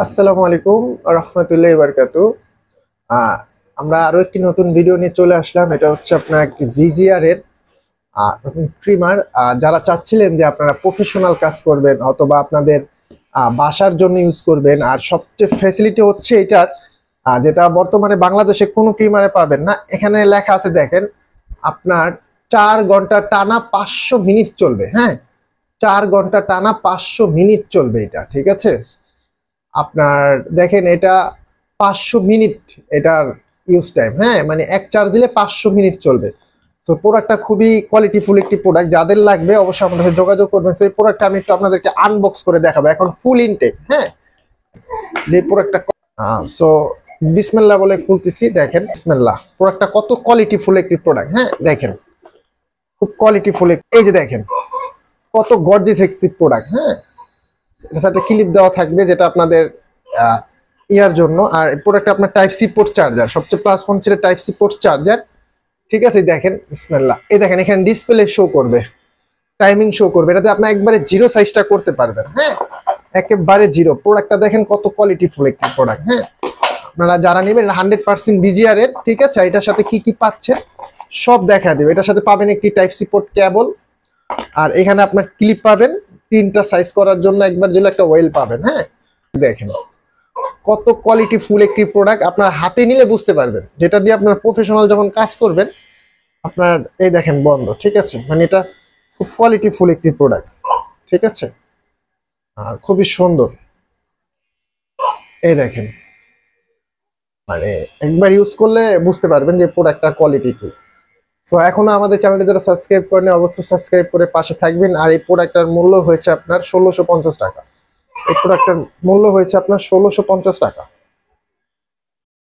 আসসালামু আলাইকুম রহমতুল্লাহি বারাকাতু। আমরা আরো একটি নতুন ভিডিও নিয়ে চলে আসলাম। এটা হচ্ছে আপনার একটি ভিজিআর এর ট্রিমার। যারা চাচ্ছিলেন যে আপনারা প্রফেশনাল কাজ করবেন অথবা আপনাদের বাসার জন্য ইউজ করবেন, আর সবচেয়ে ফ্যাসিলিটি হচ্ছে এটার যেটা বর্তমানে বাংলাদেশে কোনো ট্রিমারে পাবেন না। এখানে লেখা আছে দেখেন, আপনার 4 ঘন্টা টানা 500 মিনিট চলবে। হ্যাঁ, 4 ঘন্টা টানা 500 মিনিট চলবে এটা, ঠিক আছে। আপনার দেখেন এটা 500 মিনিট এটার ইউজ টাইম। হ্যাঁ, মানে এক চার্জ দিলে 500 মিনিট চলবে। তো প্রোডাক্টটা খুবই কোয়ালিটিফুল একটি প্রোডাক্ট। যাদের লাগবে অবশ্যই আমাদের সাথে যোগাযোগ করবেন। সেই প্রোডাক্টটা আমি একটু আপনাদেরকে আনবক্স করে দেখাবো এখন ফুল ইনটেক। হ্যাঁ, যে প্রোডাক্টটা সো বিসমিল্লাহ বলে খুলতেছি। দেখেন বিসমিল্লাহ, প্রোডাক্টটা কত কোয়ালিটিফুল একটি প্রোডাক্ট। হ্যাঁ দেখেন, খুব কোয়ালিটিফুল। এই যে দেখেন কত গর্জিয়াস একটি প্রোডাক্ট। হ্যাঁ, এটার সাথে ক্লিপ দেওয়া থাকবে যেটা আপনাদের ইয়ার জন্য। আর প্রোডাক্টটা আপনার টাইপ সি পোর্ট চার্জার, সবচেয়ে প্লাস পয়েন্ট ছিল টাইপ সি পোর্ট চার্জার। ঠিক আছে, দেখেন বিসমিল্লাহ, এই দেখেন এখানে ডিসপ্লে শো করবে, টাইমিং শো করবে। এটাতে আপনি একবারে জিরো সাইজটা করতে পারবেন। হ্যাঁ, একেবারে জিরো। প্রোডাক্টটা দেখেন কত কোয়ালিটিফুল একটি প্রোডাক্ট। হ্যাঁ, আপনারা যারা নেবেন 100% বিজিআর এর। ঠিক আছে, এটার সাথে কি কি পাচ্ছেন সব দেখা দেবে। এটার সাথে পাবেন একটি টাইপ সি পোর্ট কেবল, আর এখানে আপনার ক্লিপ পাবেন 3টা সাইজ করার জন্য, একবার জন্য একটা ওয়েল পাবেন। হ্যাঁ, দেখেন কত কোয়ালিটি ফুল একটি প্রোডাক্ট। আপনার হাতে নিলে বুঝতে পারবেন, যেটা দিয়ে আপনার প্রফেশনাল যখন কাজ করবেন আপনার। এই দেখেন বন্ধ, ঠিক আছে, মানে এটা খুব কোয়ালিটি ফুল একটি প্রোডাক্ট। ঠিক আছে, আর খুবই সুন্দর। এই দেখেন, মানে একবার ইউজ করলে বুঝতে পারবেন যে প্রোডাক্টটা কোয়ালিটি কি। সো এখনো আমাদের চ্যানেলটি যারা সাবস্ক্রাইব করেন অবশ্যই সাবস্ক্রাইব করে পাশে থাকবেন। আর এই প্রোডাক্টটার মূল্য হয়েছে আপনার 1650 টাকা। এই প্রোডাক্টের মূল্য হয়েছে আপনার 1650 টাকা।